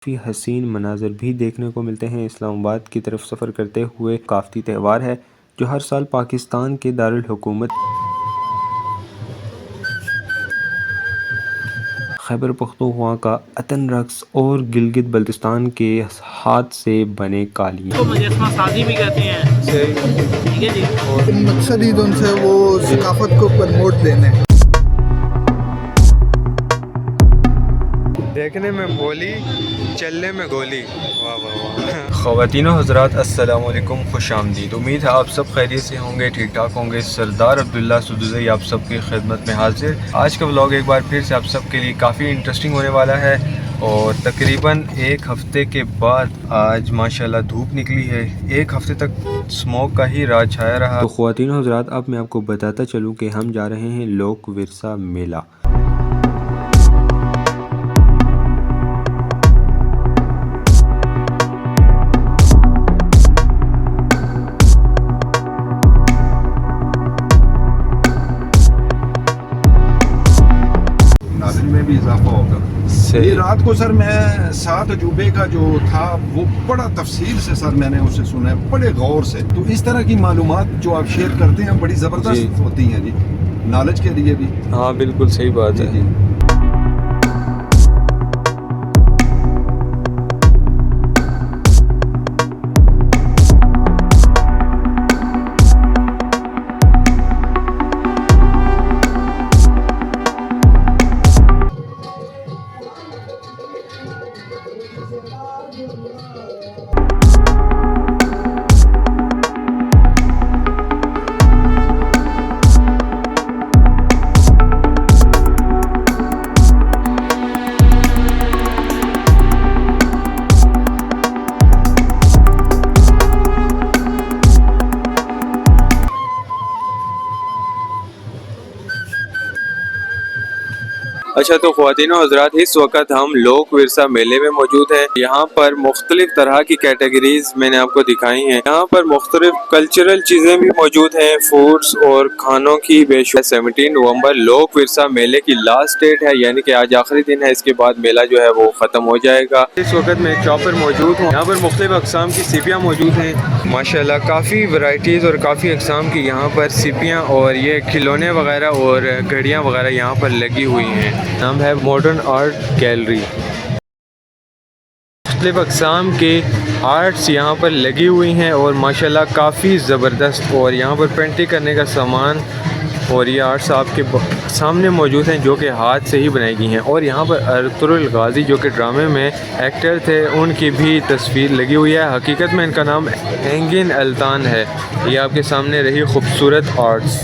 काफ़ी हसीन मनाज़र भी देखने को मिलते हैं। इस्लामाबाद की तरफ सफ़र करते हुए काफ़ी त्यौहार है जो हर साल पाकिस्तान के दारुल हुकूमत खैबर पख्तूनख्वा का अतन रक्स और गिलगित बल्तिस्तान के हाथ से बने कालीन तो मुजस्समा साजी भी कहते हैं। ठीक है जी। और मकसद ही उनसे वो सकाफत को प्रमोट देने, देखने में भोली चलने में गोली। वाह वाह वाह। ख़वातीनो हज़रात अस्सलाम वालेकुम, खुश आमदीद। उम्मीद है आप सब खैरियत से होंगे, ठीक ठाक होंगे। सरदार अब्दुल्ला सुदुज़ई आप सबकी खिदमत में हाजिर। आज का व्लॉग एक बार फिर से आप सब के लिए काफ़ी इंटरेस्टिंग होने वाला है और तकरीबन एक हफ़्ते के बाद आज माशाल्लाह धूप निकली है। एक हफ़्ते तक स्मोक का ही राज छाया रहा। तो ख़वातीनो हज़रात अब मैं आपको बताता चलूँ कि हम जा रहे हैं लोक विरसा मेला। में भी इजाफा होगा। ये रात को सर मैं 7 अजूबे का जो था वो बड़ा तफसील से सर मैंने उसे सुना है, बड़े गौर से। तो इस तरह की मालूमात जो आप शेयर करते हैं बड़ी ज़बरदस्त होती हैं जी, नॉलेज के लिए भी। हाँ बिल्कुल सही बात है जी। अच्छा तो ख्वातीनो हज़रात, इस वक्त हम लोक विरसा मेले में मौजूद हैं। यहाँ पर मुख्तलिफ तरह की कैटेगरीज मैंने आपको दिखाई हैं। यहाँ पर मुख्तलिफ कल्चरल चीज़ें भी मौजूद हैं, फूड्स और खानों की बेशुमार। 17 नवंबर लोक विरसा मेले की लास्ट डेट है, यानी कि आज आखिरी दिन है। इसके बाद मेला जो है वो ख़त्म हो जाएगा। इस वक्त मैं चौक पर मौजूद हूँ। यहाँ पर मुख्तलिफ अक़साम की सीपियाँ मौजूद हैं माशाल्लाह। काफ़ी वैरायटीज़ और काफ़ी अक़साम की यहाँ पर सीपियाँ और ये खिलौने वगैरह और घड़ियाँ वगैरह यहाँ पर लगी हुई हैं। नाम है मॉडर्न आर्ट गैलरी। मुख्तलिफ अक़साम के आर्ट्स यहाँ पर लगी हुई हैं और माशाल्लाह काफ़ी ज़बरदस्त। और यहाँ पर पेंटिंग करने का सामान और ये आर्ट्स आपके सामने मौजूद हैं जो कि हाथ से ही बनाई गई हैं। और यहाँ पर अर्तुगरुल गाज़ी जो कि ड्रामे में एक्टर थे, उनकी भी तस्वीर लगी हुई है। हकीकत में इनका नाम एंगिन अल्तान है। ये आपके सामने रही खूबसूरत आर्ट्स।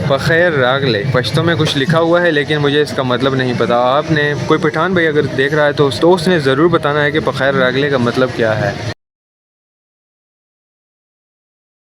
बखैर रागले पश्तो में कुछ लिखा हुआ है लेकिन मुझे इसका मतलब नहीं पता। आपने कोई पठान भाई अगर देख रहा है तो उसने ज़रूर बताना है कि बखैर रागले का मतलब क्या है।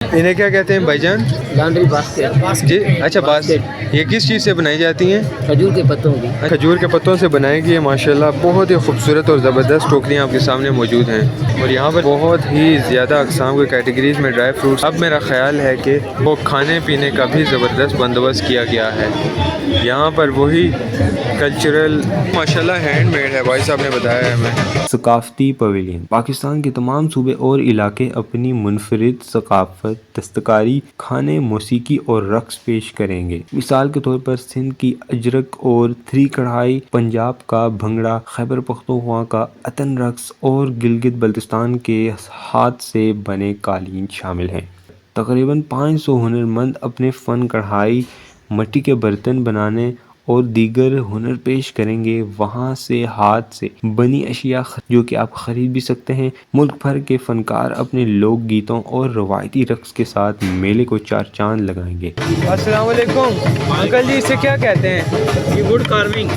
इन्हें क्या कहते हैं भाईजान? लॉन्ड्री बास्केट जी अच्छा, बास्केट। ये किस चीज़ से बनाई जाती हैं? खजूर के पत्तों की। खजूर के पत्तों से बनाई गई है माशाल्लाह। बहुत ही खूबसूरत और ज़बरदस्त टोकरियाँ आपके सामने मौजूद हैं। और यहाँ पर बहुत ही ज़्यादा अक़साम के कैटेगरीज़ में ड्राई फ्रूट्स। अब मेरा ख्याल है कि वो खाने पीने का भी ज़बरदस्त बंदोबस्त किया गया है। यहाँ पर वही कल्चरल माशाल्लाह हैंडमेड है, भाई साहब ने बताया है हमें। सकाफ़ती पवेलियन। पाकिस्तान के तमाम सूबे और इलाके अपनी मुनफरिद सकाफ़त, दस्तकारी, खाने, मौसीकी और रक्स पेश करेंगे। मिसाल के तौर पर सिंध की अजरक और 3 कढ़ाई, पंजाब का भंगड़ा, खैबर पख्तूनख्वा का अतन रक्स और गिलगित बल्तिस्तान के हाथ से बने कालीन शामिल हैं। तकरीबन 500 हुनरमंद अपने फ़न, कढ़ाई, मिट्टी के बर्तन बनाने और दीगर हुनर पेश करेंगे। वहाँ से हाथ से बनी अशिया जो कि आप ख़रीद भी सकते हैं। मुल्क भर के फ़नकार अपने लोक गीतों और रवायती रक़्स के साथ मेले को चार चांद लगाएंगे। अस्सलाम वालेकुम अंकल जी, इसे क्या कहते हैं? ये वुड कार्विंग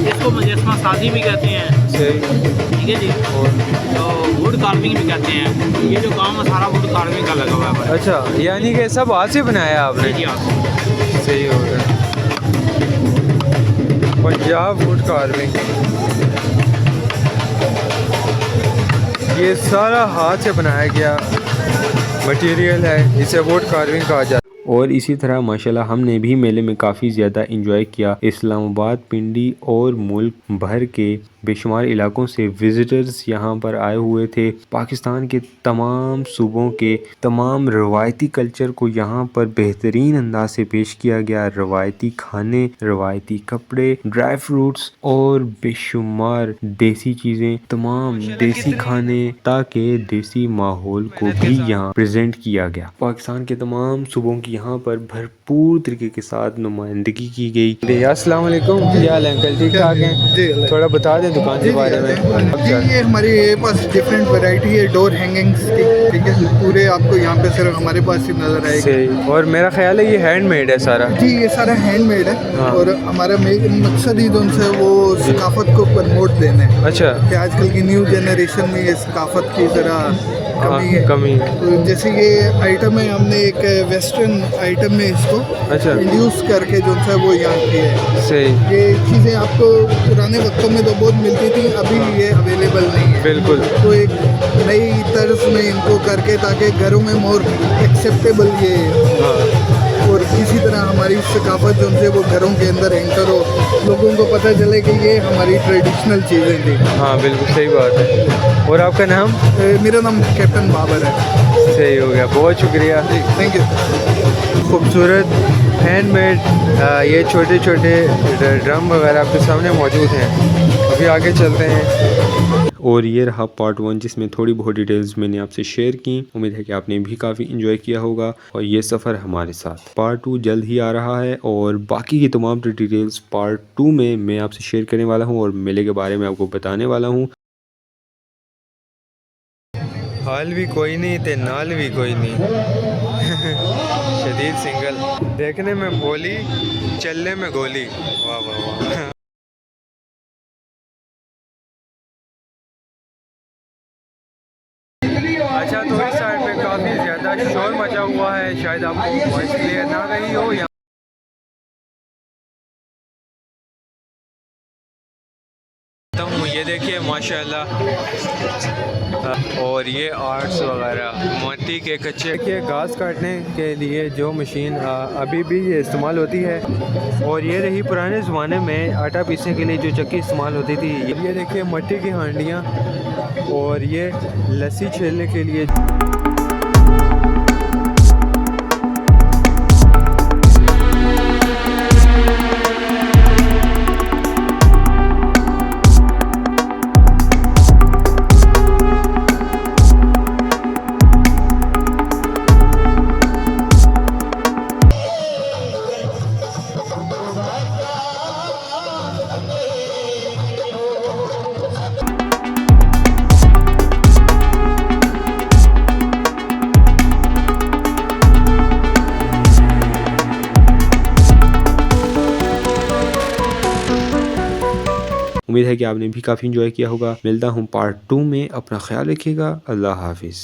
इसको मुजस्समा साजी भी कहते हैं। ठीक है जी। तो वुड कार्विंग भी कहते हैं। ये जो काम है सारा वुड कार्विंग का लगा हुआ है। अच्छा, यानी कि सब हाथ से बनाया आपने? जी आप सही हो गया। पंजाब वुड कार्विंग, ये सारा हाथ से बनाया गया मटेरियल है, इसे वुड कार्विंग कहा जाता है। और इसी तरह माशाल्लाह हमने भी मेले में काफ़ी ज़्यादा इंजॉय किया। इस्लामाबाद, पिंडी और मुल्क भर के बेशुमार इलाकों से विज़िटर्स यहाँ पर आए हुए थे। पाकिस्तान के तमाम सूबों के तमाम रवायती कल्चर को यहाँ पर बेहतरीन अंदाज से पेश किया गया। रवायती खाने, रवायती कपड़े, ड्राई फ्रूट्स और बेशुमार देसी चीज़ें, तमाम देसी खाने, ताकि देसी माहौल को भी यहाँ प्रेजेंट किया गया। पाकिस्तान के तमाम सूबों की यहाँ पर भरपूर तरीके के साथ नुमाइंदगी की गई। अस्सलाम वालेकुम, क्या हाल है अंकल? ठीक ठाक हैं? थोड़ा बता दें दुकान के बारे में। जी, ये हमारे पास डिफरेंट वैरायटी है डोर हैंगिंग्स की, ठीक है। पूरे आपको यहाँ पे सिर्फ हमारे पास ही नज़र आएगी। सही। और मेरा ख्याल है ये हैंडमेड है सारा? जी, ये सारा हैंडमेड है। हाँ। और हमारा मकसद ही उनसे वो सकाफत को प्रमोट देना है। अच्छा। कि आजकल की न्यू जनरेशन में ये सकाफत की ज़रा कमी है। कमी। तो जैसे ये आइटम है, हमने एक वेस्टर्न आइटम में इसको अच्छा इंड्यूस करके जो है वो यहाँ किया है। सही। ये चीज़ें आपको पुराने वक्तों में तो बहुत मिलती थी, अभी ये अवेलेबल नहीं है। बिल्कुल। तो एक नई तर्ज में इनको करके ताकि घरों में मोर एक्सेप्टेबल ये। हाँ। और इसी तरह हमारी सकाफत जो है वो घरों के अंदर एंकर हो, लोगों को पता चले कि ये हमारी ट्रेडिशनल चीज़ें थी। हाँ बिल्कुल सही बात है। और आपका नाम? मेरा नाम कैप्टन बाबर है। सही हो गया, बहुत शुक्रिया। Thank you. खूबसूरत हैंडमेड ये छोटे छोटे ड्रम वगैरह आपके सामने मौजूद हैं। अभी आगे चलते हैं। और ये रहा पार्ट 1 जिसमें थोड़ी बहुत डिटेल्स मैंने आपसे शेयर की। उम्मीद है कि आपने भी काफ़ी इंजॉय किया होगा और ये सफ़र हमारे साथ। पार्ट 2 जल्द ही आ रहा है और बाकी की तमाम डिटेल्स पार्ट 2 में मैं आपसे शेयर करने वाला हूँ और मेले के बारे में आपको बताने वाला हूँ। हाल भी कोई नहीं ते नाल भी कोई नहीं। शदीद सिंगल, देखने में भोली, चलने में गोली। वाह वाह वाह। अच्छा, तो इस साइड में काफ़ी ज़्यादा शोर मचा हुआ है, शायद आपको वॉइस क्लियर ना रही हो। ये देखिए माशाल्लाह, और ये आर्ट्स वगैरह मट्टी के कच्चे के घास काटने के लिए जो मशीन अभी भी ये इस्तेमाल होती है। और ये रही पुराने ज़माने में आटा पीसने के लिए जो चक्की इस्तेमाल होती थी। ये देखिए मट्टी की हांडियाँ, और ये लस्सी छीलने के लिए। उम्मीद है कि आपने भी काफ़ी इंजॉय किया होगा। मिलता हूँ पार्ट 2 में। अपना ख्याल रखिएगा। अल्लाह हाफिज़।